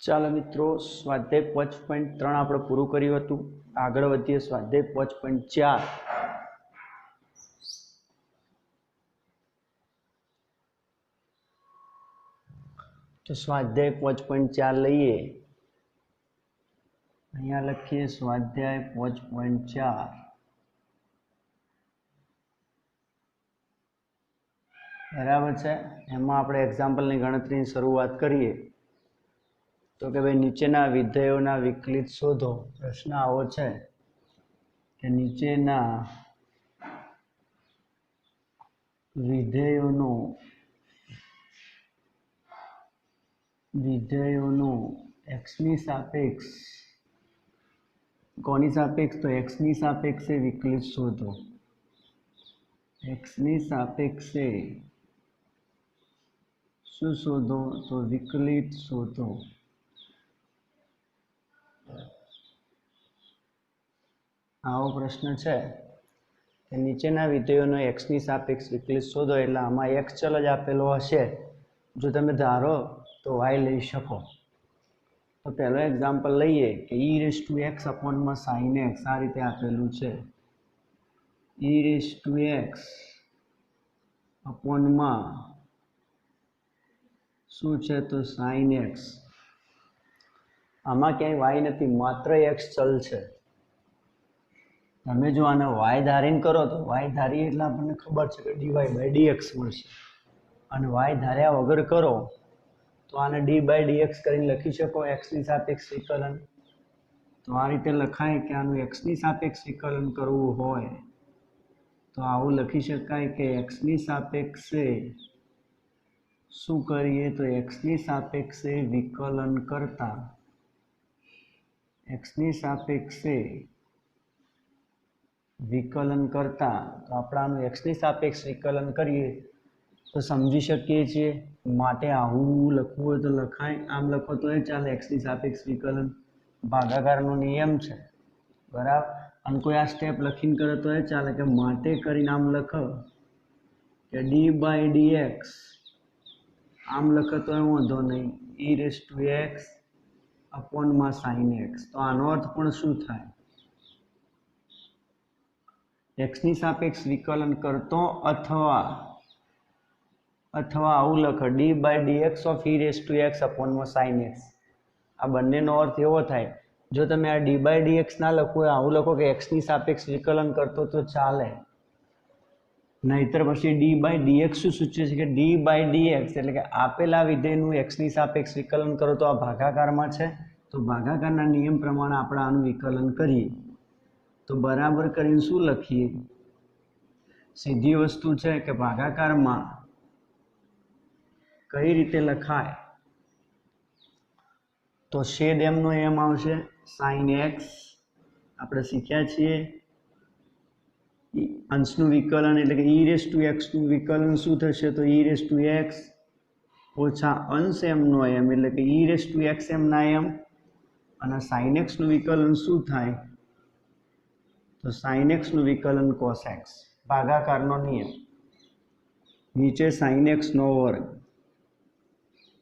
ચાલો મિત્રો, સ્વાધ્યાય 5.3 આપણે પૂરું કર્યું હતું. આગળ વધીએ સ્વાધ્યાય 5.4. તો સ્વાધ્યાય 5.4 લઈએ. અહીંયા લખીએ સ્વાધ્યાય 5.4. બરાબર છે. એમાં આપણે એક્ઝામ્પલની ગણતરીની શરૂઆત કરીએ. તો કે ભાઈ નીચેના વિધેયોના વિકલિત શોધો. પ્રશ્ન આવો છે કે નીચેના વિધેયોનો એક્સની સાપેક્ષ, કોની સાપેક્ષ? તો એક્સની સાપેક્ષે વિકલિત શોધો. એક્સની સાપેક્ષે શું શોધો? તો વિકલિત શોધો. આવો પ્રશ્ન છે કે નીચેના વિધેયોનો એક્સની સાપેક્ષ વિકલિત શોધો. એટલે આમાં એક્સ ચલ જ આપેલો હશે. જો તમે ધારો તો વાય લઈ શકો. તો પહેલો એક્ઝામ્પલ લઈએ કે e⁻x અપોનમાં sin x. આ રીતે આપેલું છે. e⁻x અપોનમાં શું છે? તો sin x. આમાં ક્યાંય વાય નથી, માત્ર એક્સ ચલ છે. તમે જો આને વાય ધારીને કરો તો વાય ધારીએ એટલે આપણને ખબર છે કે dy/dx મળશે. અને વાય ધાર્યા વગર કરો તો આને d/dx કરીને લખી શકો એક્સની સાપેક્ષ વિકલન. તો આ રીતે લખાય કે આનું એક્સની સાપેક્ષ વિકલન કરવું હોય તો આવું લખી શકાય કે એક્સની સાપેક્ષે શું કરીએ? તો એક્સની સાપેક્ષે વિકલન કરતા, એક્સની સાપેક્ષે વિકલન કરતા તો આપણે આનું એક્સની સાપેક્ષ વિકલન કરીએ તો સમજી શકીએ છીએ. માટે આવું લખવું હોય તો લખાય, આમ લખો તો એ ચાલે. એક્સની સાપેક્ષ વિકલન ભાગાકારનો નિયમ છે, બરાબર. અને કોઈ આ સ્ટેપ લખીને કરે તો એ ચાલે કે માટે કરીને આમ લખો કે d/dx. આમ લખો તો એ વાંધો નહીં, e⁻x અપોનમાં sin x. તો આનો અર્થ પણ શું થાય? એક્સની સાપેક્ષ વિકલન કરતો અથવા આવું લખો d/dx of e⁻x અપોનમાં sin x. આ બંનેનો અર્થ એવો થાય. જો તમે આ d/dx ના લખો, આવું લખો કે એક્સની સાપેક્ષ વિકલન કરતો તો ચાલે. નહીતર પછી d/dx શું સૂચવે છે કે d/dx એટલે કે આપેલા વિધેયનું એક્સની સાપેક્ષ વિકલન કરો તો આ ભાગાકારમાં છે. તો ભાગાકારના નિયમ પ્રમાણે આપણે આનું વિકલન કરીએ તો બરાબર કરીને શું લખીએ? સીધી વસ્તુ છે કે ભાગાકારમાં કઈ રીતે લખાય? તો છેદ એમનો એમ આવશે sin x. આપણે શીખ્યા છીએ અંશનું વિકલન એટલે કે e⁻x નું વિકલન શું થશે? તો e⁻x ઓછા અંશ એમનો એમ એટલે કે e⁻x એમના એમ. અને sin x નું વિકલન શું થાય? તો sin x નું વિકલન cos x. ભાગાકારનો નિયમ. નીચે sin x નો વર્ગ,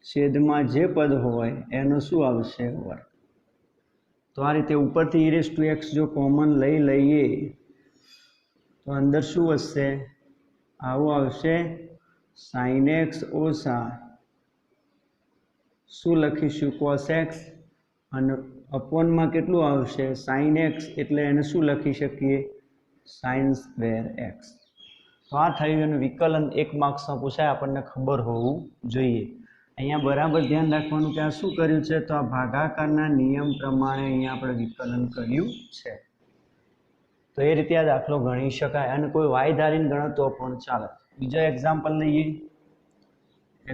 છેદમાં જે પદ હોય એનો શું આવશે? વર્ગ. તો આ રીતે ઉપરથી e⁻x જો કોમન લઈએ તો અંદર શું વધશે? આવું આવશે sin x ઓછા શું લખીશું? cos x. અને અપોનમાં કેટલું આવશે? sin x એટલે એને શું લખી શકીએ? sin² x. તો આ થયું એનું વિકલન. 1 માર્ક્સમાં પૂછાય, આપણને ખબર હોવું જોઈએ. અહીંયા બરાબર ધ્યાન રાખવાનું કે આ શું કર્યું છે? તો આ ભાગાકારના નિયમ પ્રમાણે અહીંયા આપણે વિકલન કર્યું છે. તો એ રીતે આ દાખલો ગણી શકાય. અને કોઈ વાય ધારીને ગણો તો પણ ચાલે. બીજો એક્ઝામ્પલ લઈએ.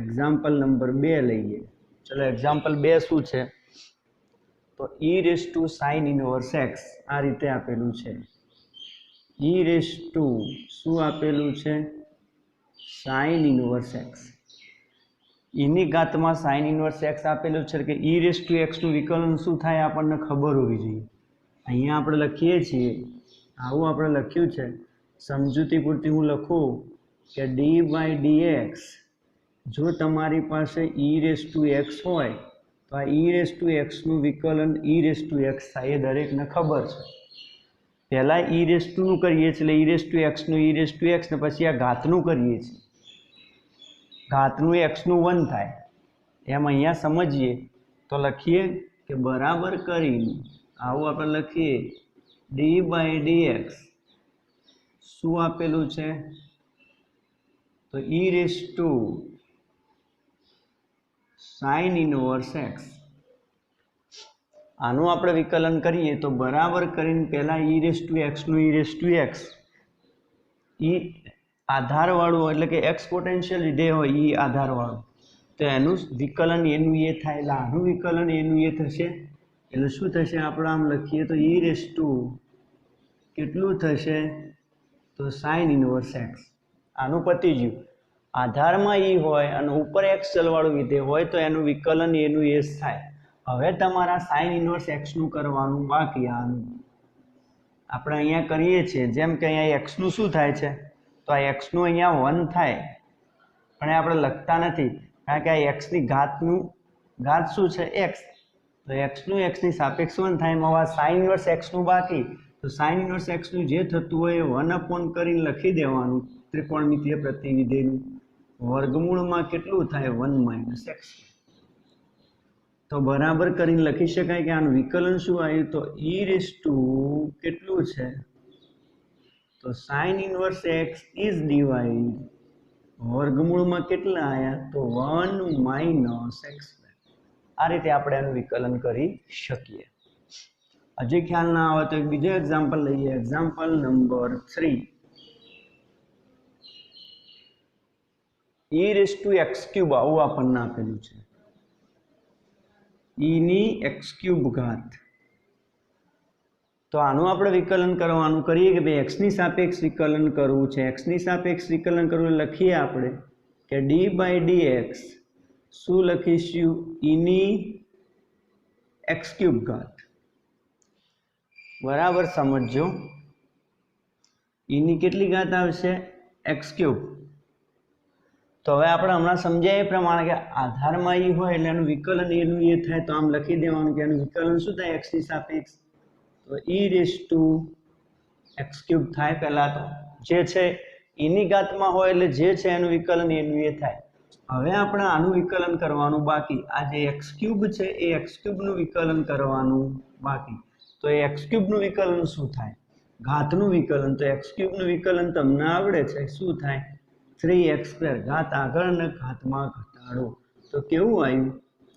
એક્ઝામ્પલ નંબર 2 લઈએ. ચલો, એક્ઝામ્પલ 2 શું છે? તો e⁻sin 1x. આ રીતે આપેલું છે. શું આપેલું છે? sin 1x. એની ઘાતમાં sin 1x આપેલું છે કે e⁻x નું વિકલન શું થાય આપણને ખબર હોવી જોઈએ. અહીંયા આપણે લખીએ છીએ, આવું આપણે લખ્યું છે. સમજૂતી પૂરતી હું લખું કે d/dx જો તમારી પાસે e⁻x હોય તો આ ઈ રેસ ટુ એક્સનું વિકલન ઈ રેસ ટુ એક્સ થાય એ દરેકને ખબર છે. પહેલાં ઈ રેસ ટુનું કરીએ છીએ એટલે ઈ રેસ ટુ એક્સનું ઈ રેસ ટુ એક્સ ને પછી આ ઘાતનું કરીએ છીએ. ઘાતનું એક્સનું 1 થાય એમ અહીંયા સમજીએ તો લખીએ કે બરાબર કરીને આવું આપણે લખીએ ડી બાય ડી એક્સ શું આપેલું છે તો e raise to sine inverse x. આનું આપણે વિકલન કરીએ તો બરાબર કરીને પહેલાં ઈ રેસ ટુ એક્સનું e raise to x e આધારવાળું એટલે કે એક્સ પોટેન્શિયલ વિધેય હોય ઈ આધારવાળું તો એનું વિકલન એનું એ થાય એટલે આનું વિકલન એનું એ થશે એટલે શું થશે આપણે આમ લખીએ તો ઈ રેસ ટુ કેટલું થશે તો સાઇન ઇનવર્સ એક્સ. આનું પતી ગયું. આધારમાં ઈ હોય અને ઉપર એક્સ ચલવાળું વિધેય હોય તો એનું વિકલન એનું એ જ થાય. હવે તમારા સાઇન ઇનવર્સ એક્સનું કરવાનું બાકી. આનું આપણે અહીંયા કરીએ છીએ જેમ કે અહીંયા એક્સનું શું થાય છે તો આ એક્સનું અહીંયા 1 થાય પણ આપણે લખતા નથી કારણ કે આ એક્સની ઘાત શું છે એક્સ તો એક્સનું એક્સની સાપેક્ષ 1 થાય. એમાં આ સાઇન ઇનવર્સ એક્સનું બાકી તો સાઇન ઇનવર્સ એક્સનું જે થતું હોય એ 1 કરીને લખી દેવાનું ત્રિકોણમિતિય પ્રતિવિધેયનું વર્ગમૂળમાં કેટલું થાય 1 - x. તો બરાબર કરીને લખી શકાય કે આનું વિકલન શું આવ્યું તો ઈ રેસ ટુ કેટલું છે તો sign inverse x is divide વર્ગમૂળમાં કેટલા આવ્યા તો 1 - x². આ રીતે આપણે આનું વિકલન કરી શકીએ. હજી ખ્યાલ ના આવે તો એક બીજો એક્ઝામ્પલ લઈએ. એક્ઝામ્પલ નંબર 3 ઈ રેસ ટુ x³ આવું આપણને આપેલું છે ઈની x³ ઘાત. તો આનું આપણે વિકલન કરવાનું કરીએ કે ભાઈ એક્સની સાપેક્ષ વિકલન કરવું છે. એક્સની સાપેક્ષ વિકલન કરવું લખીએ આપણે કે ડી બાય ડી એક્સ શું લખીશું ઈની x³ ઘાત. બરાબર સમજો ઈની કેટલી ઘાત આવશે x³. તો હવે આપણે હમણાં સમજ્યા એ પ્રમાણે કે આધારમાં ઈ હોય એટલે એનું વિકલન એનું એ થાય તો આમ લખી દેવાનું કે એનું વિકલન શું થાય એક્સની સાપેક્ષ તો ઈ રેસ ટુ x³ થાય. પહેલાં તો જે છે ઈની ઘાતમાં હોય એટલે જે છે એનું વિકલન એનું એ થાય. હવે આપણે આનું વિકલન કરવાનું બાકી. આ જે x³ છે એ x³ નું વિકલન કરવાનું બાકી. તો એ x³ નું વિકલન શું થાય ઘાતનું વિકલન. તો x³ નું વિકલન તમને આવડે છે શું થાય 3x². ઘાત આગળ અને ઘાતમાં ઘટાડો તો કેવું આવ્યું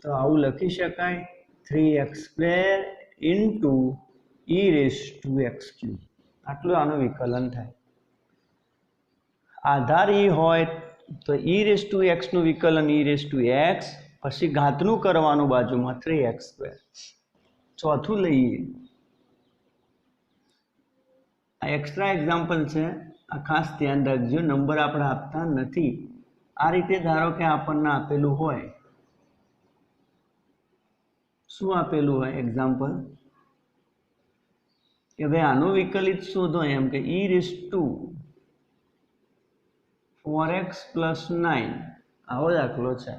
તો આવું લખી શકાય 3x² ઇન્ટુ ઈ રેસ ટુ x³. આટલું આનું વિકલન થાય. આધાર ઈ હોય તો ઈ રેસ ટુ x નું વિકલન ઈ રેસ ટુ x પછી ઘાતનું કરવાનું બાજુમાં 3x². ચોથું લઈએ આ એક્સ્ટ્રા એક્ઝામ્પલ છે આ ખાસ ધ્યાન રાખજો. નંબર આપણે આપતા નથી. આ રીતે ધારો કે આપણને આપેલું હોય શું આપેલું હોય એક્ઝામ્પલ કે ભાઈ આનું વિકલિત શોધો એમ કે ઈ રેસ ટુ 4x + 9 આવો દાખલો છે.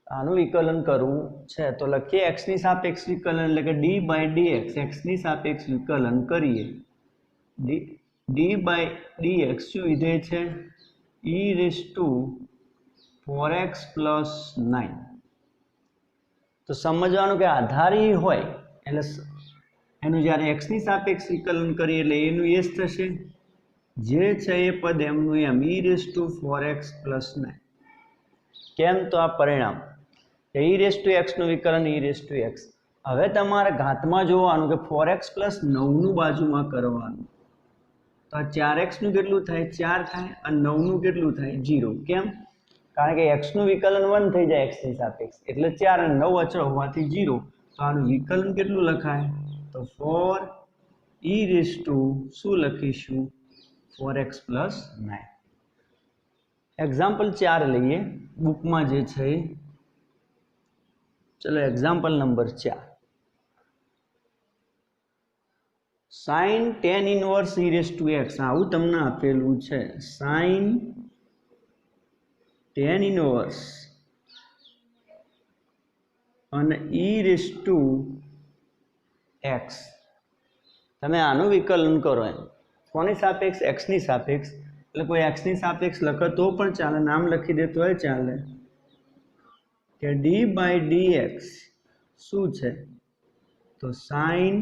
આનું વિકલન કરવું છે તો લખીએ એક્સની સાપેક્ષ વિકલન એટલે કે ડી બાય ડી એક્સ. એક્સની સાપેક્ષ વિકલન કરીએ ડી બાય ડી એક્સ શું વિધેય છે ઈ રેસ ટુ 4x + 9. તો સમજવાનું કે આધાર ઈ હોય એટલે એનું જ્યારે એક્સની સાપેક્ષ વિકલન કરીએ એટલે એનું એ જ થશે જે છે એ પદ એમનું એમ ઈ રેસ ટુ 4x + 9. કેમ તો આ પરિણામ ઈ રેસ ટુ એક્સનું વિકલન ઈ રેસ ટુ એક્સ. હવે તમારે ઘાતમાં જોવાનું કે 4x + 9 નું બાજુમાં કરવાનું તો આ 4x નું કેટલું થાય 4 થાય અને 9 નું કેટલું થાય 0. કેમ કારણ કે x નું વિકલન 1 થઈ જાય એક્સની સાપેક્ષ એટલે 4 અને 9 અચળ હોવાથી 0. તો આનું વિકલન કેટલું લખાય તો 4 ઈ રેસ ટુ શું લખીશું 4x + 9. એક્ઝામ્પલ 4 લઈએ બુકમાં જે છે ચલો. Example number 4 sine tan inverse e raise to x. આવું તમને આપેલું છે સાઇન tan ઇનવર્સ અને e⁻x તમે આનું વિકલન કરો એમ કોની સાપેક્ષ x ની સાપેક્ષ એટલે કોઈ x ની સાપેક્ષ લખો તો પણ ચાલે નામ લખી દે તોય ચાલે કે d/dx શું છે તો sin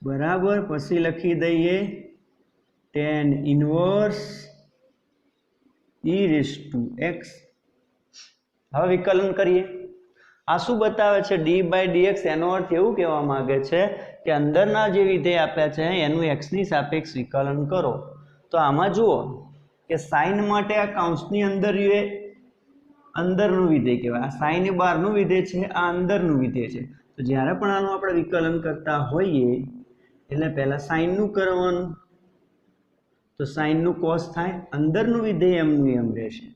બરાબર પછી લખી દઈએ tan ઇન્વર્સ e⁻x હવે વિકલન કરીએ આ શું બતાવે છે d/dx એનો અર્થ એવું કહેવા માંગે છે કે અંદરના જે વિધેય આપ્યા છે એનું x ની સાપેક્ષ વિકલન કરો તો આમાં જુઓ કે sin માટે આ કૌંસની અંદર અંદરનું વિધેય કહેવાય આ sin એ બહારનું વિધેય છે આ અંદરનું વિધેય છે તો જ્યારે પણ આનું આપણે વિકલન કરતા હોઈએ એટલે પહેલા sin નું કરવાનું તો sin નું cos થાય અંદરનું વિધેય એમનું એમ રહેશે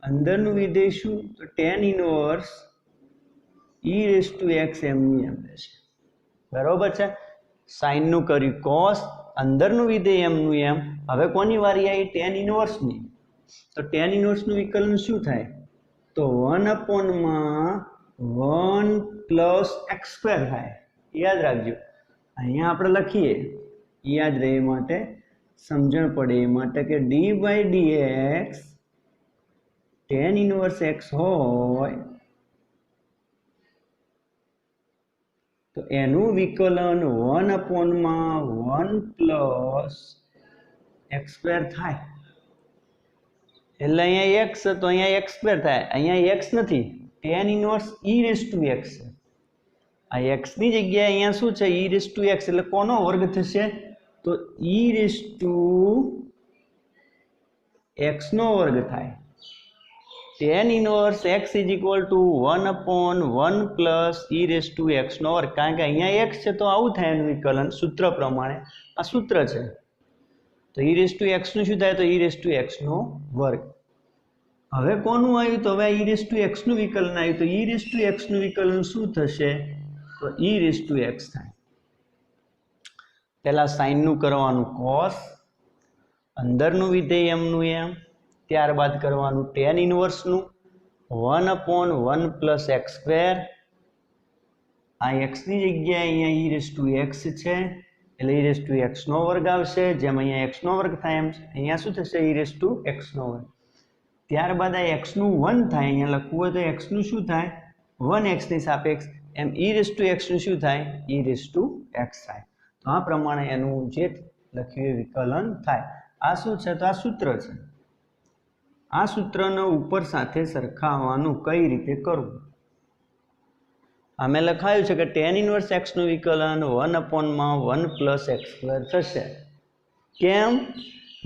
અંદરનું વિધેય શું તો tan ઇન્વર્સ e⁻x એમનું એમ રહેશે બરોબર છે sin નું કર્યું cos અંદરનું વિધેય એમનું એમ હવે કોની વારી આવી tan ઇન્વર્સ ની તો tan ઇન્વર્સ નું વિકલન શું થાય તો 1/1 + x² થાય યાદ રાખજો અહીંયા આપણે લખીએ યાદ રહે માટે સમજણ પડે એ માટે કે d/dx tan ઇન્વર્સ x હોય તો એનું વિકલન 1/1 + x² થાય એટલે અહીંયા x તો અહીંયા x² થાય અહીંયા x નથી tan ઇન્વર્સ e⁻x છે આ x ની જગ્યાએ અહીંયા શું છે e⁻x એટલે કોનો વર્ગ થશે તો e⁻x નો વર્ગ થાય tan ઇન્વર્સ x = 1/1 + e⁻x નો વર્ગ કારણ કે અહીંયા x છે તો આવું થાય એનું વિકલન સૂત્ર પ્રમાણે આ સૂત્ર છે તો e⁻x નું શું થાય તો e⁻x નો વર્ગ હવે કોનું આવ્યું તો હવે e⁻x નું વિકલન આવ્યું તો e⁻x નું વિકલન શું થશે તો e⁻x થાય પહેલા sin નું કરવાનું cos અંદરનું વિધેય એમનું એમ ત્યારબાદ કરવાનું tan ઇન્વર્સ નું 1/1 + x² આ x ની જગ્યાએ અહીંયા e⁻x છે એટલે e⁻x નો વર્ગ આવશે જેમ અહીંયા x નો વર્ગ થાય એમ અહીંયા શું થશે e⁻x નો વર્ગ ત્યારબાદ આ x નું 1 થાય અહીંયા લખવું હોય તો x નું શું થાય 1x ની સાપેક્ષ એમ e⁻x નું શું થાય e⁻x થાય તો આ પ્રમાણે એનું જે લખ્યું વિકલન થાય આ શું છે તો આ સૂત્ર છે આ સૂત્રનો ઉપર સાથે સરખાવવાનું કઈ રીતે કરવું આમે લખાયું છે કે tan ઇન્વર્સ x નું વિકલન 1/1 + x² થશે કેમ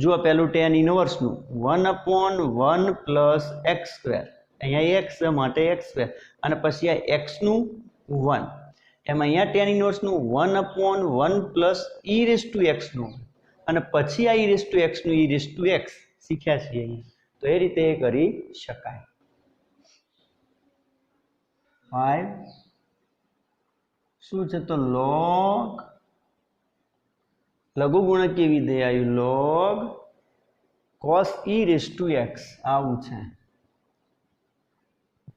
જુઓ પહેલું tan ઇન્વર્સ નું 1/1 + x² અહીંયા x માટે x² અને પછી આ x નું 1 એમ અહીંયા tan ઇન્વર્સ નું 1/1 + e⁻x નું અને પછી આ e⁻x નું e⁻x શીખ્યા છીએ અહીંયા તો એ રીતે કરી શકાય 5 શું છે તો log લઘુગુણકીય વિધેય આવ્યું log cos e⁻x આવું છે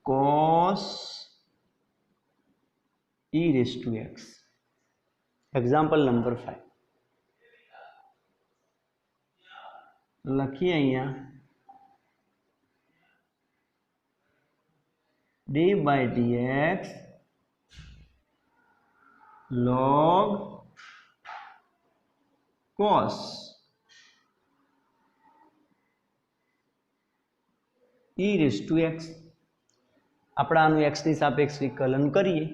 cos e⁻x એક્ઝામ્પલ નંબર 5 લખીએ અહીંયા d/dx log cos e⁻x આપણે આનું x ની સાપેક્ષ વિકલન કરીએ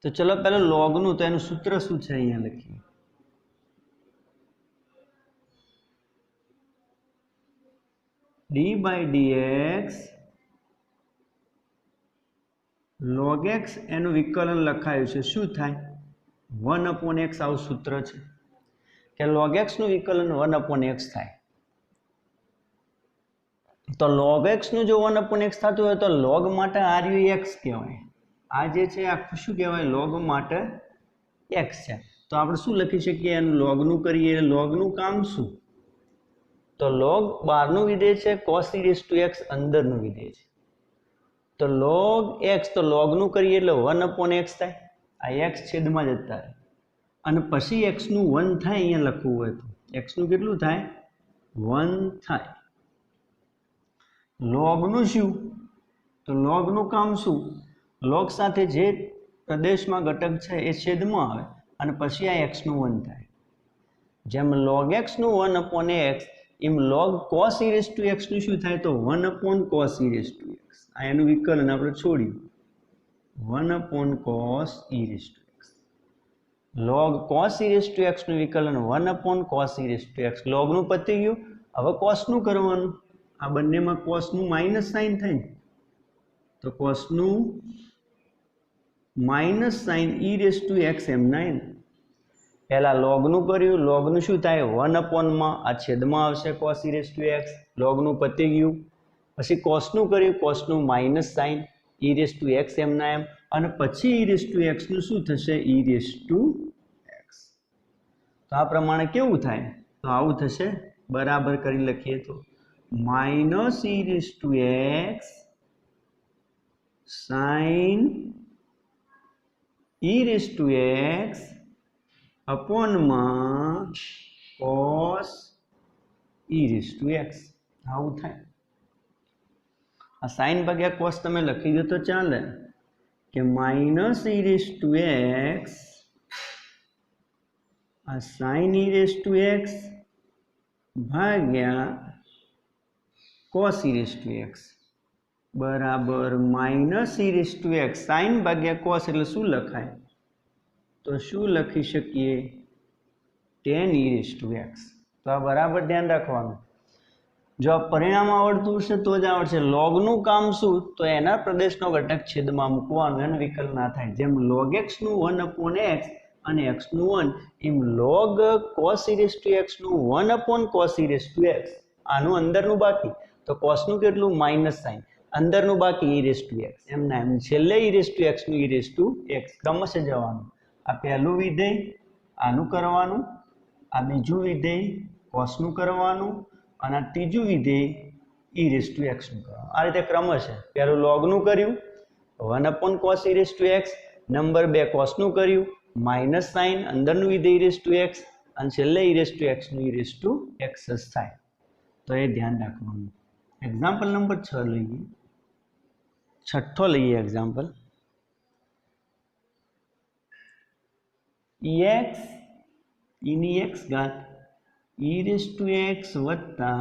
તો ચલો પહેલા log નું તો એનું સૂત્ર શું છે અહીંયા લખીએ d/dx log x એનું વિકલન લખાયું છે શું થાય 1/x આવું સૂત્ર છે કે log x નું વિકલન 1/x થાય તો log x નું જો 1/x થતું હોય તો log માટે r(x) કહેવાય આ જે છે આખું શું કહેવાય log માટે x છે તો આપણે શું લખી શકીએ એનું log નું કરીએ log નું કામ શું તો log બહારનું વિધેય છે cos e⁻x અંદરનું વિધેય છે तो log x तो log નું કરીએ એટલે 1/x થાય, આ x છેદમાં જતા રહે અને પછી x નું 1 થાય, અહીંયા લખવું હોય તો x નું કેટલું થાય 1 થાય. log નું શું? તો log નું કામ શું? log સાથે જે પ્રદેશમાં ઘટક છે એ છેદમાં આવે અને પછી આ x નું 1 થાય. જેમ log x નું 1/x M log cos e raised to x નું શું થાય તો 1/cos e raised to x. આ એનું વિકલન આપણે છોડ્યું 1/cos e raised to x. log cos e raised to x નું વિકલન 1/cos e raised to x. log નું પતી ગયું, હવે cos નું કરવાનું. આ બંનેમાં cos નું માઇનસ સાઇન થાય તો cos નું minus sign e raised to x એમના એમ. પહેલા log નું કર્યું, log નું શું થાય 1/માં આ છેદમાં આવશે cos e raised to x. log નું પતી ગયું, પછી cos નું કર્યું, cos નું minus sign e raised to x એમના એમ અને પછી e raised to x નું શું થશે e raised to x. તો આ પ્રમાણે કેવું થાય તો આવું થશે, બરાબર કરી લખીએ તો minus e raised to x sin e raised to x અપોનમાં cos e raised to x. આવું થાય. આ સાઇન ભાગ્યા cos તમે લખી દો તો ચાલે કે minus e raised to x આ sin e raised to x ભાગ્યા cos e raised to x બરાબર minus e raised to x. sin ભાગ્યા cos એટલે શું લખાય તો શું લખી શકીએ tan e raised to x. તો આ બરાબર ધ્યાન રાખવાનું. જો આ પરિણામ આવડતું હશે તો જ આવડશે. log નું કામ શું તો એના પ્રદેશનો ઘટક છેદમાં મૂકવાનું, એનું વિકલ્પ ના થાય. જેમ log x નું 1/x અને x નું 1 એમ log cos e raised to x નું 1/cos e raised to x. આનું અંદરનું બાકી તો cos નું કેટલું માઇનસ સાઇન, અંદરનું બાકી e raised to x એમના એમ. છેલ્લે e raised to x નું e raised to x ક્રમશઃ જવાનું. આ પહેલું વિધેય આનું કરવાનું, આ બીજું વિધેય cos નું કરવાનું અને આ ત્રીજું વિધેય e raised to x નું કરવાનું. આ રીતે ક્રમશઃ પહેલું log નું કર્યું 1/cos e raised to x, number 2 cos નું કર્યું માઇનસ સાઇન અંદરનું વિધેય e raised to x અને છેલ્લે e raised to x નું e raised to x જ થાય. તો એ ધ્યાન રાખવાનું. એક્ઝામ્પલ નંબર 6 લઈએ, છઠ્ઠો લઈએ એક્ઝામ્પલ. ex eની x ઘાત e raised to x વત્તા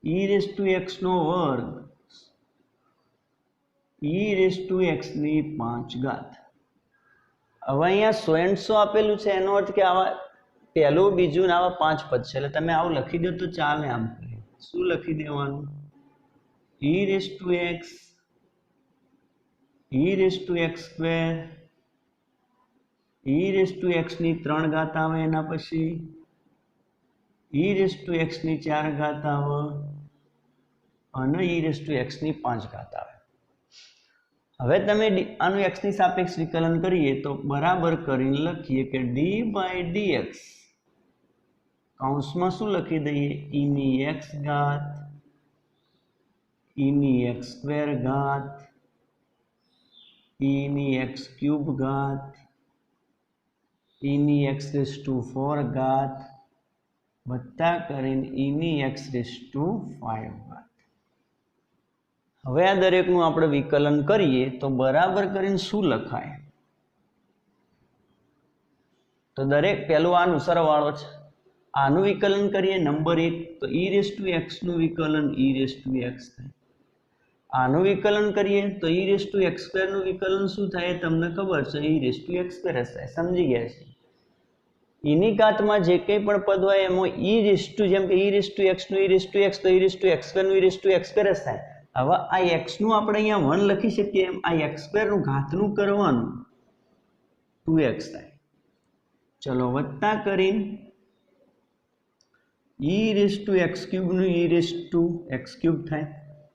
e raised to x નો વર્ગ e raised to x ની 5 ઘાત. હવે અહીંયા 100 and 100 આપેલું છે, એનો અર્થ કે આવા પહેલું બીજું ને આવા 5 પદ છે એટલે તમે આવું લખી દો તો ચાલે. આમ શું લખી દેવાનું e raised to x e raised to x square e raised to x ની 3 ઘાત આવે, એના પછી e raised to x ની 4 ઘાત આવે અને e raised to x ની 5 ઘાત આવે. હવે તમે આનું x ની સાપેક્ષ વિકલન કરીએ તો બરાબર કરીને લખીએ કે d by dx કૌંસમાં શું લખી દઈએ e ની x ઘાત e ની x સ્ક્વેર ઘાત e ની x ક્યુબ ઘાત e ની x raised to 4 ઘાત વત્તા કરીને e ની x raised to 5 ઘાત. હવે આ દરેકનું આપણે વિકલન કરીએ તો બરાબર કરીને શું લખાય તો દરેક પહેલું આનું સરવાળો છે, આનું વિકલન કરીએ નંબર 1 તો e raised to x નું વિકલન e raised to x થાય. આનું વિકલન કરીએ તો e raised to x square નું વિકલન શું થાય તમને ખબર છે e raised to x square થાય. સમજી ગયા છે. એની ઘાતમાં જે કંઈ પણ પદ હોય એમાં e raised to જેમ કે e raised to x નું e raised to x તો e raised to x square નું e raised to x square થાય. હવે આ x નું આપણે અહીંયા 1 લખી શકીએ એમ આ x સ્ક્વેર નું ઘાતનું કરવાનું 2x થાય. ચલો વત્તા કરીને e raised to x cube નું e raised to x cube થાય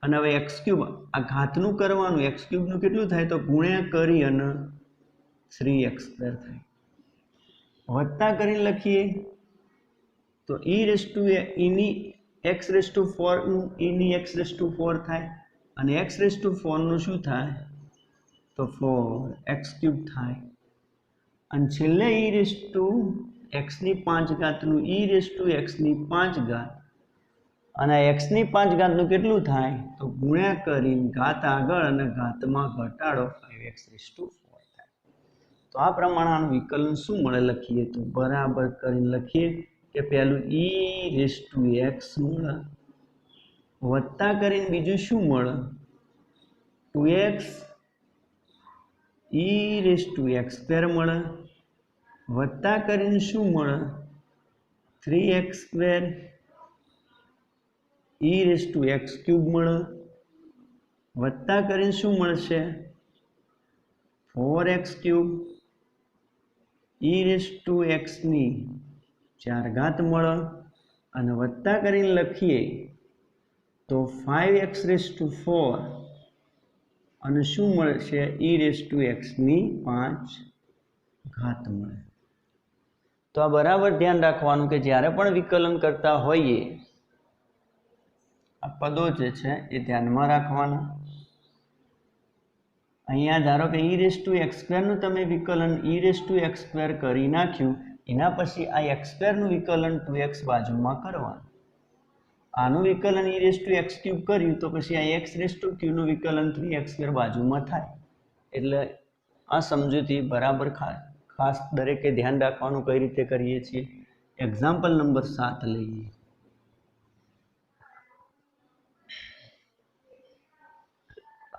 અને હવે x ક્યુબ આ ઘાતનું કરવાનું x ક્યુબ નું કેટલું થાય તો ગુણ્યા કરી અને 3x સ્ક્વેર થાય. વત્તા કરીને લખીએ તો e raised to e ની x raised to 4 નું e ની x raised to 4 થાય અને x⁴ નું શું થાય તો 4x³ થાય અને છેલ્લે e⁵x⁵ નું e⁵x⁵ અને x⁵ નું કેટલું થાય તો ગુણ્યા કરીને ઘાત આગળ અને ઘાતમાં ઘટાડો 5x⁴ થાય। તો આ પ્રમાણે આનું વિકલન શું મળે લખીએ તો બરાબર કરીને લખીએ કે પહેલું e⁵x મળે વત્તા કરીને બીજું શું મળે 2x e⁵x² મળે વત્તા કરીને શું મળે 3x² e⁵x³ મળે વત્તા કરીને શું મળશે 4x³ e⁴x⁴ મળે અને વત્તા કરીને લખીએ તો 5x⁴ અને શું મળશે e⁵x⁵ મળે। તો આ બરાબર ધ્યાન રાખવાનું કે જ્યારે પણ વિકલન કરતા હોઈએ આ પદો જે છે એ ધ્યાનમાં રાખવાના। અહીંયા ધારો કે e⁵x² નું તમે વિકલન e⁵x² કરી નાખ્યું એના પછી આ x² નું વિકલન 2x બાજુમાં કરવાનું આનું વિકલન e⁵x³ કર્યું તો પછી આ x⁵ નું વિકલન 3x² બાજુમાં થાય। એટલે આ સમજૂતી બરાબર ખાસ દરેકે ધ્યાન રાખવાનું કઈ રીતે કરીએ છીએ। એક્ઝામ્પલ નંબર 7 લઈએ।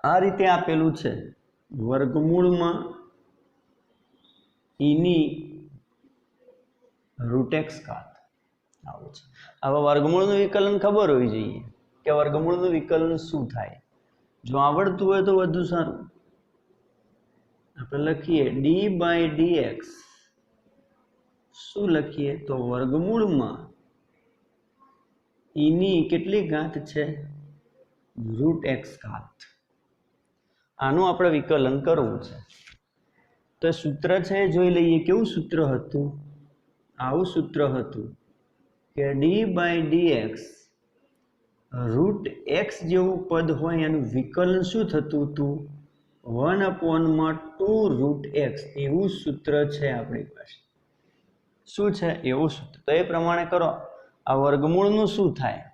આ રીતે આપેલું છે વર્ગમૂળમાં e⁻√x આવું છે। હવે વર્ગમૂળનું વિકલન ખબર હોવી જોઈએ કે વર્ગમૂળનું વિકલન શું થાય। જો આવડતું હોય તો વધુ સારું। આપણે લખીએ d/dx શું લખીએ તો વર્ગમૂળમાં e ની કેટલી ઘાત છે √x આનું આપણે વિકલન કરવું છે। તો સૂત્ર છે જોઈ લઈએ કેવું સૂત્ર હતું આવું સૂત્ર હતું કે d/dx √x જેવું પદ હોય એનું વિકલન શું થતું હતું 1/2√x એવું સૂત્ર છે આપણી પાસે શું છે એવું સૂત્ર। તો એ પ્રમાણે કરો આ વર્ગમૂળનું શું થાય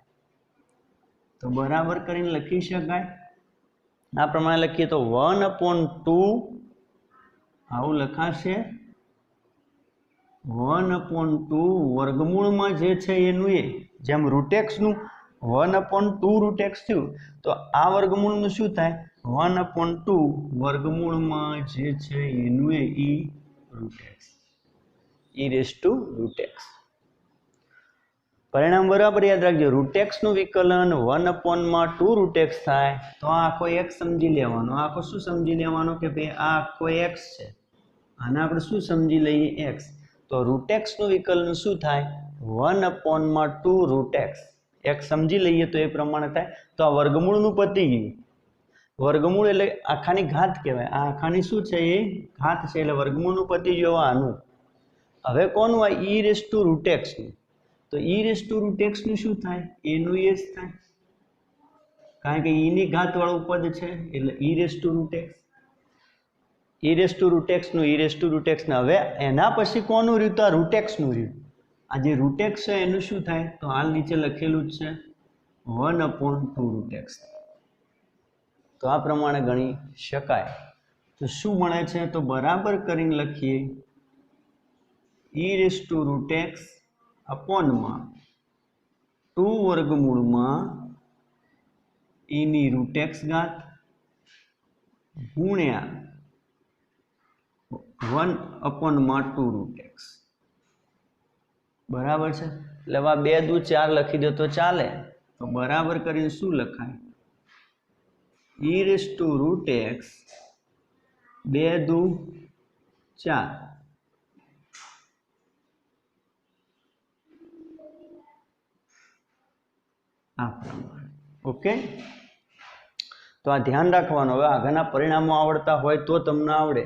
તો બરાબર કરીને લખી શકાય। આ પ્રમાણે લખીએ તો 1/2 આવું લખાશે 1/2 વર્ગમૂળમાં જે છે એનું એ જેમ √x નું 1/2√x થયું તો આ વર્ગમૂળનું શું થાય 1/2 વર્ગમૂળમાં જે છે એનું એ e⁻√x પરિણામ બરાબર યાદ રાખજો √x નું વિકલન 1/2√x થાય તો આ આખો x સમજી લેવાનો આ આખો શું સમજી લેવાનો કે ભાઈ આ આખો x છે આને આપણે શું સમજી લઈએ x તો √x નું વિકલન શું થાય 1/2√x x સમજી લઈએ તો એ પ્રમાણે થાય। તો આ વર્ગમૂળનું પતી ગયું વર્ગમૂળ એટલે આખાની ઘાત કહેવાય આ આખાની શું છે એ ઘાત છે એટલે વર્ગમૂળનું પતી ગયું આનું। હવે કોનું આ e⁻√x નું તો e⁻√x નું શું થાય એનું એ જ થાય કારણ કે e ની ઘાત વાળું પદ છે એટલે e⁻√x નું e⁻√x ને હવે એના પછી કોનું રહ્યું તો આ √x નું રહ્યું આ જે √x છે એનું શું થાય તો હાલ નીચે લખેલું જ છે 1/2√x તો આ પ્રમાણે ગણી શકાય। તો શું મળે છે તો બરાબર કરીને લખીએ e⁻√x અપોનમાં 2 વર્ગમૂળમાં e⁻√x ગુણ્યા 1/2√x બરાબર છે। એટલે આ 2 દુ 4 લખી દો તો ચાલે તો બરાબર કરીને શું લખાય e⁻√x 2 દુ 4 આ પ્રમાણે ઓકે। તો આ ધ્યાન રાખવાનું હવે આગળના પરિણામો આવડતા હોય તો તમને આવડે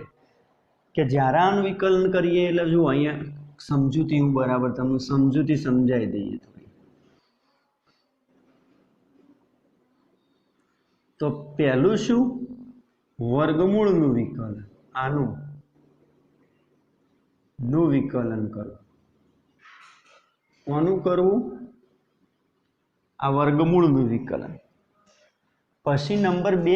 કે જ્યારે આનું વિકલન કરીએ એટલે જો અહીંયા સમજૂતી હું બરાબર તમને સમજૂતી સમજાવી દઈએ તો પહેલું શું વર્ગમૂળનું વિકલન આનું નું વિકલન કરો કોનું કરવું આ વર્ગમૂળનું વિકલન પછી number 2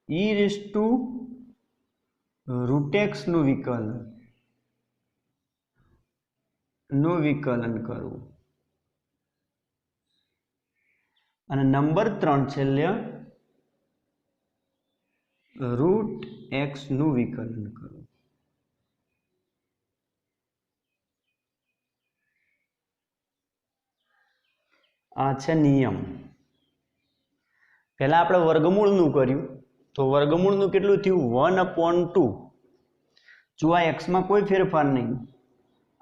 e raise to root x નું વિકલન કરવું અને નંબર 3 છેલ્લે રૂટ x નું વિકલન કરવું આ છે નિયમ પહેલા આપણે વર્ગમૂળનું કર્યું તો વર્ગમૂળનું કેટલું થયું 1/2 જો આ x માં કોઈ ફેરફાર નહીં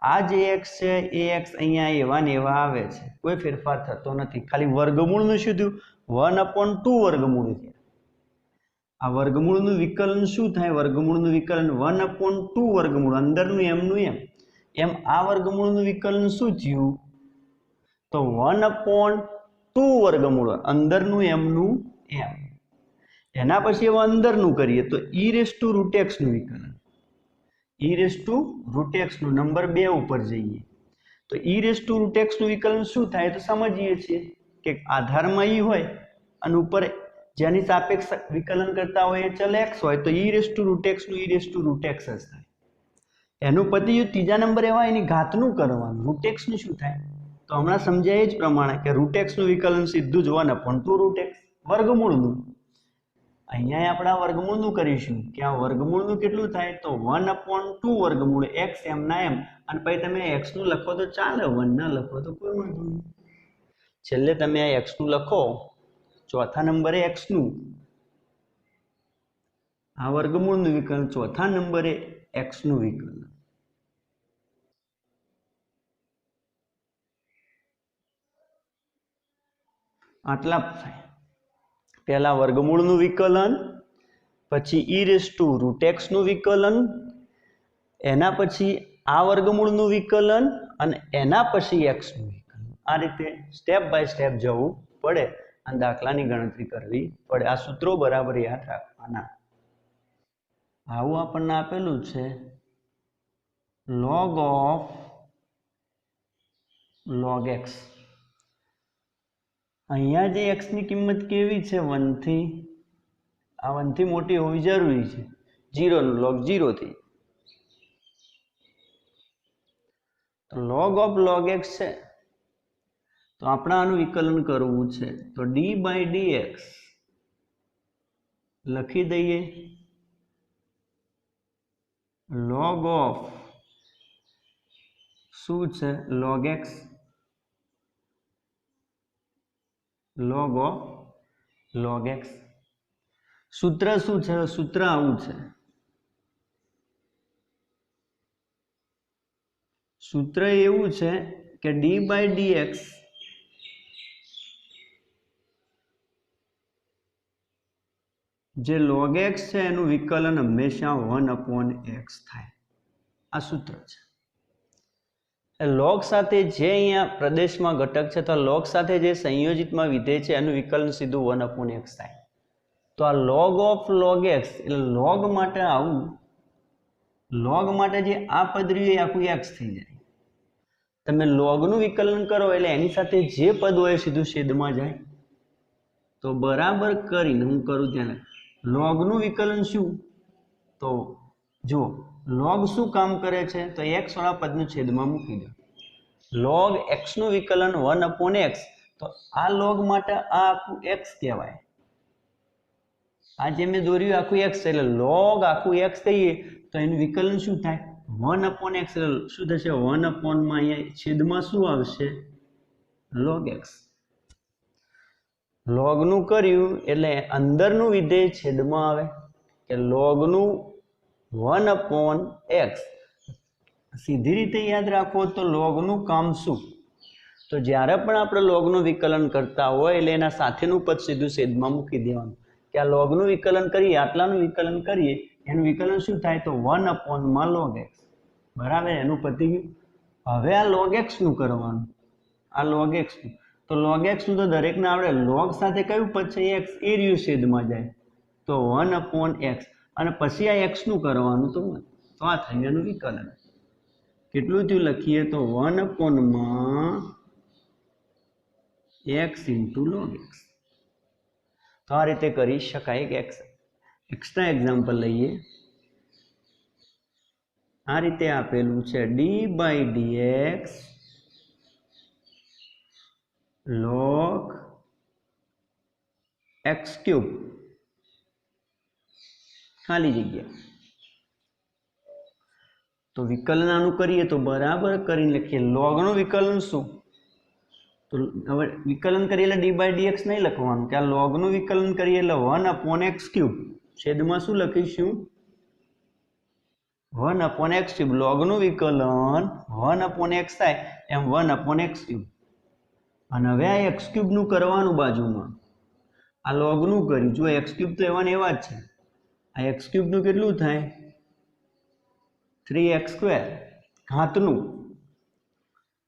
આ જે x છે એ x અહીંયા એવા ને એવા આવે છે કોઈ ફેરફાર થતો નથી ખાલી વર્ગમૂળનું શું થયું 1/2 વર્ગમૂળ થયું આ વર્ગમૂળનું વિકલન શું થાય વર્ગમૂળનું વિકલન 1/2 વર્ગમૂળ અંદરનું એમનું એમ આ વર્ગમૂળનું વિકલન શું થયું તો 1/2 વર્ગમૂળ અંદરનું એમનું એમ એના પછી હવે અંદરનું કરીએ તો e raise to root x નું વિકલન e raise to root x નું નંબર 2 ઉપર જઈએ તો e raise to root x નું વિકલન શું થાય તો સમજીએ છીએ કે આધારમાં e હોય અને ઉપર જેની સાપેક્ષ વિકલન કરતા હોય એ ચલ x હોય તો e raise to root x નું e raise to root x જ થાય એનું પતિયું ત્રીજા નંબર એવા એની ઘાતનું કરવાનું રૂટ x નું શું થાય તો હમણાં સમજાય જ પ્રમાણે કે રૂટ x નું વિકલન સીધું જ 1/2 રૂટ x વર્ગમૂળનું અહીંયા આપણે આ વર્ગમૂળનું કરીશું કે આ વર્ગમૂળનું કેટલું થાય તો 1/2 વર્ગમૂળ x એમ ના એમ અને પછી તમે x નું લખો તો ચાલે 1 ના લખો તો કોઈ વાંધો નહીં છેલ્લે તમે આ x નું લખો ચોથા નંબરે x નું આ વર્ગમૂળનું વિકલન ચોથા નંબરે x નું વિકલન આટલા થાય પહેલા વર્ગમૂળનું વિકલન પછી e raise to root x નું વિકલન એના પછી આ વર્ગમૂળનું વિકલન અને એના પછી x નું વિકલન આ રીતે સ્ટેપ બાય સ્ટેપ જવું પડે અને દાખલાની ગણતરી કરવી પડે આ સૂત્રો બરાબર યાદ રાખવાના આવું આપણને આપેલું છે log of log x અહીંયા જે x ની કિંમત કેવી છે 1 થી આ 1 થી મોટી હોવી જરૂરી છે 0 નું log 0 થી તો log of log x છે તો આપણે આનું વિકલન કરવું છે તો d by dx લખી દઈએ log of શું છે log x log of log x સૂત્ર શું છે સૂત્ર આવું છે સૂત્ર એવું છે કે d by dx જે log x છે એનું વિકલન હંમેશા 1/x થાય આ સૂત્ર છે log સાથે જે અહીંયા પ્રદેશમાં ઘટક છે તો log સાથે જે સંયોજિતમાં વિધેય છે એનું વિકલન સીધું 1/x થાય તો આ log of log x એટલે log માટે આવું log માટે જે આ પદ રહ્યું એ આખું x થઈ જાય તમે log નું વિકલન કરો એટલે એની સાથે જે પદ હોય સીધું છેદમાં જાય તો બરાબર કરીને હું કરું ત્યાં log નું વિકલન શું તો જો log શું કામ કરે છે તો x વાળા પદનું છેદમાં મૂકી દો log x નું વિકલન 1/x તો આ log માટે આ આખું x કહેવાય આ જે મેં દોર્યું આખું x એટલે log આખું x કહીએ તો એનું વિકલન શું થાય 1/x એટલે શું થશે 1/માં અહીંયા છેદમાં શું આવશે log x log નું કર્યું એટલે અંદરનું વિધેય છેદમાં આવે કે log નું 1/x સીધી રીતે યાદ રાખો તો log નું કામ શું તો જ્યારે પણ આપણે log નું વિકલન કરતા હોય એટલે એના સાથેનું પદ સીધું છેદમાં મૂકી દેવાનું કે આ log નું વિકલન કરીએ આટલાનું વિકલન કરીએ એનું વિકલન શું થાય તો 1/log x બરાબર એનું પતી ગયું હવે આ log x નું કરવાનું આ log x નું, તો log x નું તો દરેકને આવડે. log સાથે કયું પદ છે x એ રહ્યું છેદમાં જાય તો 1/x અને પછી આ x નું કરવાનું તો આ થઈ એનું વિકલન. કેટલું થયું લખીએ તો 1/x * log x. તો આ રીતે કરી શકાય. એક એક્સ્ટ્રા એક્ઝામ્પલ લઈએ. આ રીતે આપેલું છે d/dx log x³ ખાલી જગ્યા. તો વિકલન આનું કરીએ તો બરાબર કરીને લખીએ. log નું વિકલન શું? તો હવે વિકલન કરીએ એટલે d/dx નહીં લખવાનું કે આ log નું વિકલન કરીએ એટલે 1/x³ છેદમાં શું લખીશું? 1/x³. log નું વિકલન 1/x થાય એમ 1/x³. અને હવે આ x³ નું કરવાનું બાજુમાં. આ log નું કર્યું, જો x³ તો એવા ને એવા જ છે. આ x³ નું કેટલું થાય? 3x² ઘાતનું.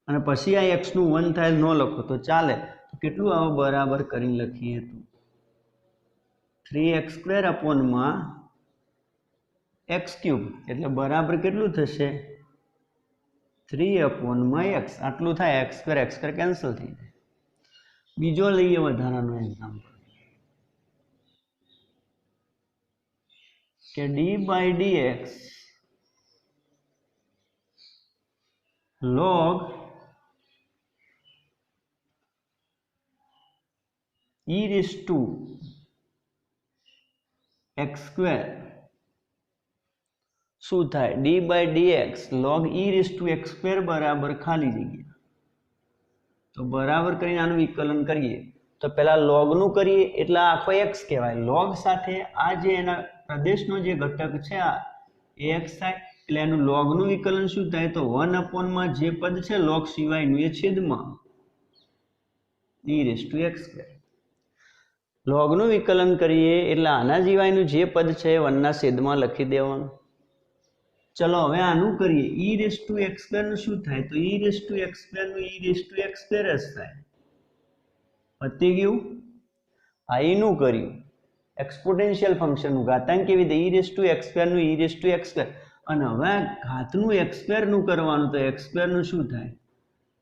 અને પછી આ x નું 1 થાય ન લખો તો ચાલે. તો કેટલું આવે બરાબર કરીને લખીએ તો 3x² x³ એટલે બરાબર કેટલું થશે? 3/x. આટલું થાય. x² કેન્સલ થઈ જાય. બીજો લઈએ વધારાનો એક્ઝામ્પલ કે d/dx log e⁻x² શું થાય? d/dx log e⁻x² બરાબર ખાલી જગ્યા. તો બરાબર કરીને આનું વિકલન કરીએ તો પહેલા log નું કરીએ એટલે આખો x કહેવાય. log સાથે આ જે એના પ્રદેશનો જે ઘટક છે આ x થાય એટલે એનું log નું વિકલન શું થાય? તો 1/માં જે પદ છે log સિવાયનું એ છેદમાં e⁻x². log નું વિકલન કરીએ એટલે આના સિવાયનું જે પદ છે 1 ના છેદમાં લખી દેવાનું. ચલો હવે આનું કરીએ. e⁻x² નું શું થાય? તો e⁻x² નું e⁻x² જ થાય. પતી ગયું. આ નું કર્યું એક્સપોનેન્શિયલ ફંક્શનનું ઘાતાંકી વિધેય e⁻x² નું e⁻x². અને હવે ઘાતનું x² નું કરવાનું તો x² નું શું થાય?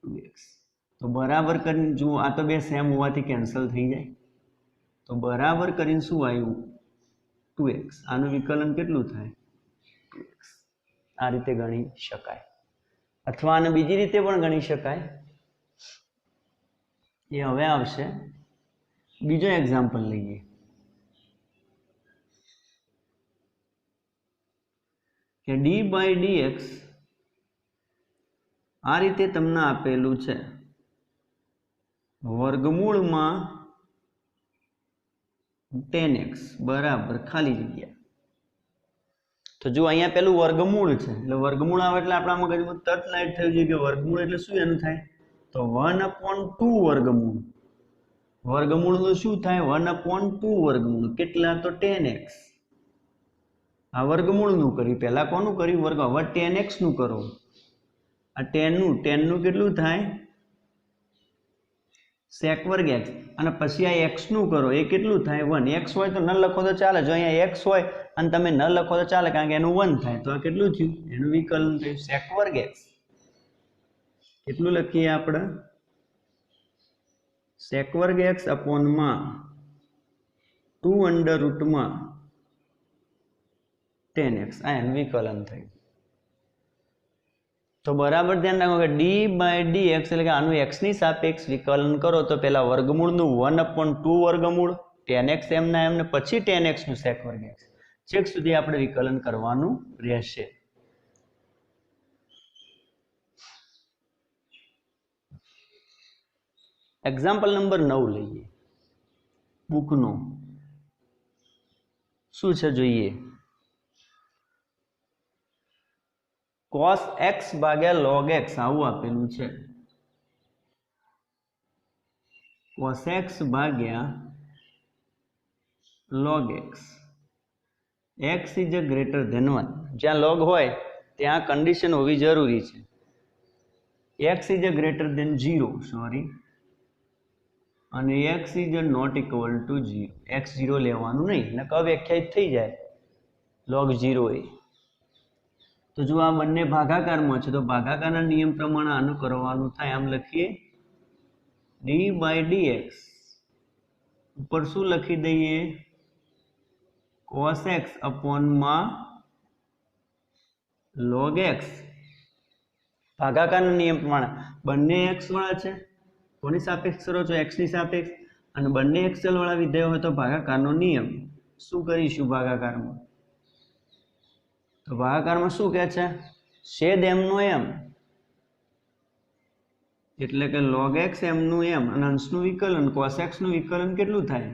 2x. તો બરાબર કરીને જુઓ, આ તો બે સેમ હોવાથી કેન્સલ થઈ જાય. તો બરાબર કરીને શું આવ્યું? 2x. આનું વિકલન કેટલું થાય? 2x. આ રીતે ગણી શકાય. અથવા આને બીજી રીતે પણ ગણી શકાય. એ હવે આવશે. બીજો એક્ઝામ્પલ લઈએ કે d/dx આ રીતે તમને આપેલું છે વર્ગમૂળમાં 10x બરાબર ખાલી જગ્યા. તો જો અહીંયા પેલું વર્ગમૂળ છે એટલે વર્ગમૂળ આવે એટલે આપણા મગજમાં તરત લાઈટ થઈ જાય કે વર્ગમૂળ એટલે શું એનું થાય? તો 1/2 વર્ગમૂળ. વર્ગમૂળનું શું થાય? 1/2 વર્ગમૂળ. કેટલા? તો 10x. આ વર્ગમૂળનું કરી. પહેલા કોનું કર્યું? વર્ગ. હવે 10x નું કરો. આ 10 નું કેટલું થાય? sec²x. અને પછી આ x નું કરો એ કેટલું થાય? 1. x હોય તો ન લખો તો ચાલે. જો અહીંયા x હોય અને તમે ન લખો તો ચાલે કારણ કે એનું 1 થાય. તો આ કેટલું થયું? એનું વિકલન થયું sec²x. કેટલું લખીએ આપણે? sec²x અપોનમાં 2√10x. આ એનું વિકલન થયું. તો બરાબર ધ્યાન રાખો કે d/dx એટલે કે આનું x ની સાપેક્ષ વિકલન કરો તો પેલા વર્ગમૂળનું 1/2 વર્ગમૂળ 10x એમના એમને પછી 10x નું sec²x છેક સુધી આપણે વિકલન કરવાનું રહેશે. એક્ઝામ્પલ નંબર 9 લઈએ બુકનો. શું છે જોઈએ? cos x ભાગ્યા log x આવું આપેલું છે. cos x ભાગ્યા log x. x is a greater than 1. જ્યાં log હોય ત્યાં કન્ડિશન હોવી જરૂરી છે. x is a greater than 0 sorry અને x is a not equal to 0 x 0 લેવાનું નહીં ને અવ્યાખ્યાયિત થઈ જાય log 0 એ તો જો આ બંને ભાગાકારમાં છે તો ભાગાકારના નિયમ પ્રમાણે આનું કરવાનું થાય આમ લખીએ d by dx ઉપર શું લખી દઈએ cos x upon માં log x ભાગાકારના નિયમ પ્રમાણે બંને x વાળા છે કોની સાપેક્ષ કરો છો x ની સાપેક્ષ અને બંને x ચલ વાળા વિધેયો હોય તો ભાગાકારનો નિયમ શું કરીશું ભાગાકારમાં તો ભાગાકારમાં શું કહે છે છેદ m નો m એટલે કે log x m નું m અને અંશનું વિકલન cos x નું વિકલન કેટલું થાય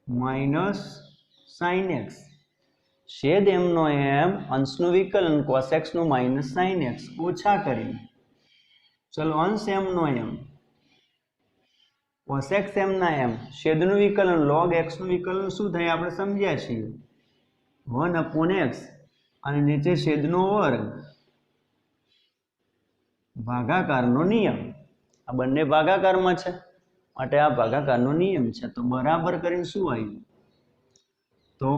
માઈનસ sin x છેદ m નો m અંશનું વિકલન cos x નું માઈનસ sin x ઓછા કરી ચલો અંશ m નો m cos x m ના m છેદનું વિકલન log x નું વિકલન શું થાય આપણે સમજ્યા છીએ 1 upon x અને નીચે છેદનો વર્ગ ભાગાકારનો નિયમ આ બંને ભાગાકારમાં છે માટે આ ભાગાકારનો નિયમ છે તો બરાબર કરીને શું આવ્યું તો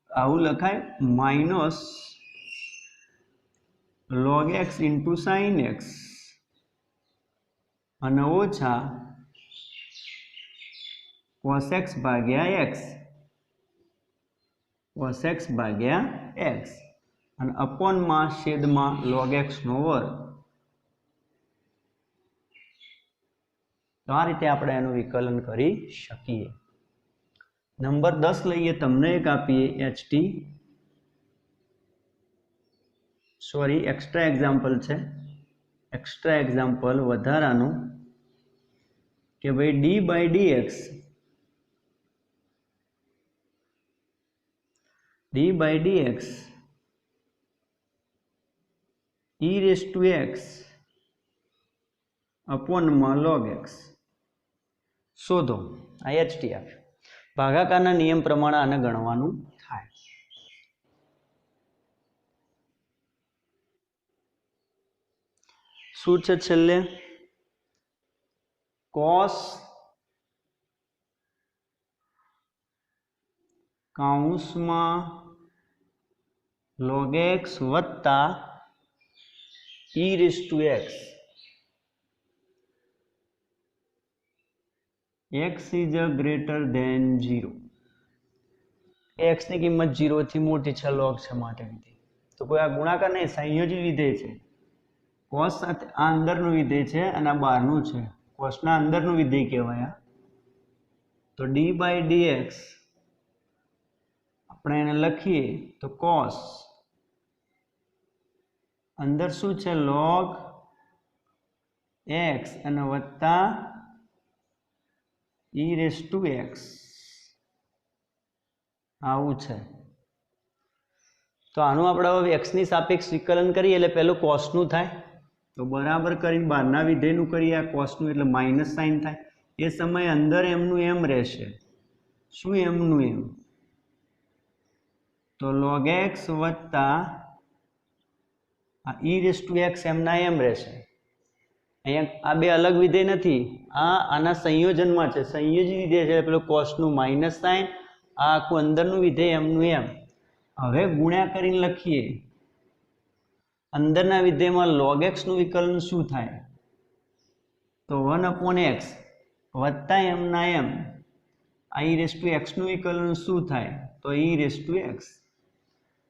આવું લખાય minus log x into sin x અને ઓછા cos x ભાગ્યા x cos x ભાગ્યા x અને અપોન માં છેદમાં log x નો વર્ગ તો આ રીતે આપણે એનું વિકલન કરી શકીએ નંબર 10 લઈએ તમને એક આપીએ ht સોરી એક્સ્ટ્રા એક્ઝામ્પલ છે એક્સ્ટ્રા એક્ઝામ્પલ વધારાનું કે ભાઈ d by dx e raised to x upon માં log x શોધો આ ht આપ્યું ભાગાકારના નિયમ પ્રમાણે આને ગણવાનું થાય શું છે છેલ્લે cos કાઉન્સમાં log x વત્તા e raised to x x is a greater than 0 x ની કિંમત 0 થી મોટી છે log છે માટે વિધેય તો કોઈ આ ગુણાકાર નહીં સંયોજિત વિધેય છે cos સાથે આ અંદરનું વિધેય છે અને આ બહારનું છે cos ના અંદરનું વિધેય કહેવાય તો d by dx આપણે એને લખીએ તો cos અંદર શું છે log x અને વત્તા e raised to x આવું છે તો આનું આપણે હવે x ની સાપેક્ષ વિકલન કરીએ એટલે પહેલું cos નું થાય તો બરાબર કરીને બહારના વિધેયનું કરીએ આ cos નું એટલે માઈનસ સાઇન થાય એ સમયે અંદર m નું m રહેશે શું m નું m તો log x વત્તા આ e raised to x m ના m રહેશે અહીંયા આ બે અલગ વિધેય નથી આ આના સંયોજનમાં છે સંયોજિત વિધેય છે પેલું cos નું માઈનસ સાઇન આ આખું અંદરનું વિધેય m નું m હવે ગુણ્યા કરીને લખીએ અંદરના વિધેયમાં log x નું વિકલન શું થાય તો 1 upon x વત્તા m ના m આ e raised to x નું વિકલન શું થાય તો e raised to x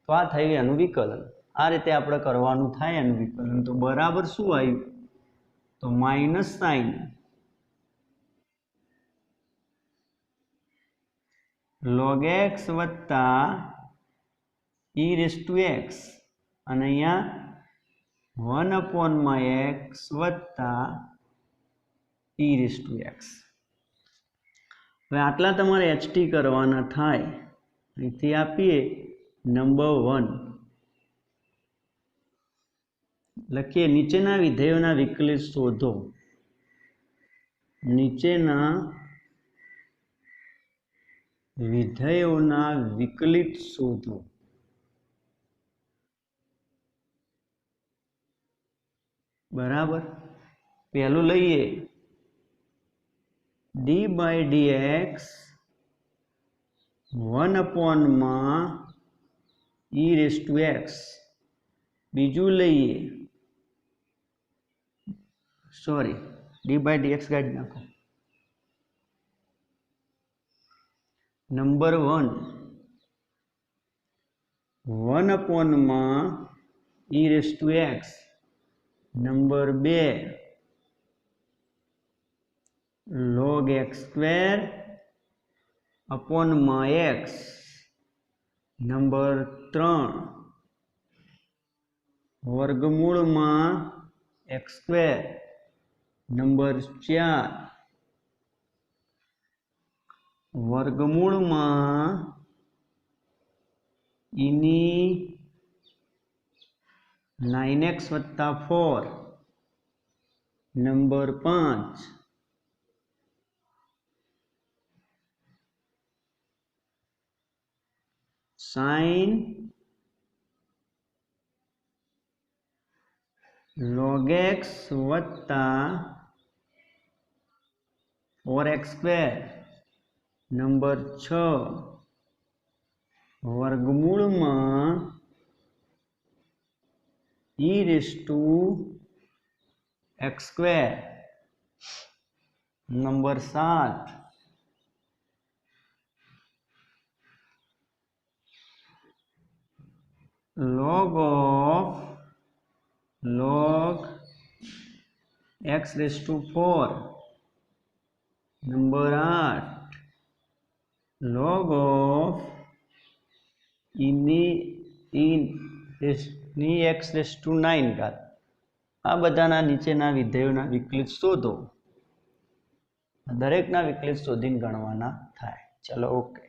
તો આ થયું એનું વિકલન આ રીતે આપણે કરવાનું થાય એનું વિકલન તો બરાબર શું આવ્યું તો માઈનસ સાઇન log x વત્તા e raised to x અને અહીંયા 1 upon માં x વત્તા e raised to x હવે આટલા તમારે ht કરવાના થાય અહીંથી આપીએ નંબર 1 લખીએ નીચેના વિધેયોના વિકલિત શોધો નીચેના વિધેયોના વિકલિત શોધો બરાબર. પહેલું લઈએ d/dx 1/e⁻x. બીજું લઈએ સોરી d/dx કાઢી નાખો. Number 1 1/e⁻x. Number 2 log x²/x. Number 3 વર્ગમૂળમાં x². નંબર 4 વર્ગમૂળમાં e⁹x+4. Number 5 sin log x + 4x². Number 6 વર્ગમૂળમાં e⁻x². Number 7 log x⁴. Number 8 log e⁻x⁹9. આ બધાના નીચેના વિધેયોના વિકલિત શોધો. દરેકના વિકલિત શોધીને ગણવાના થાય. ચલો ઓકે.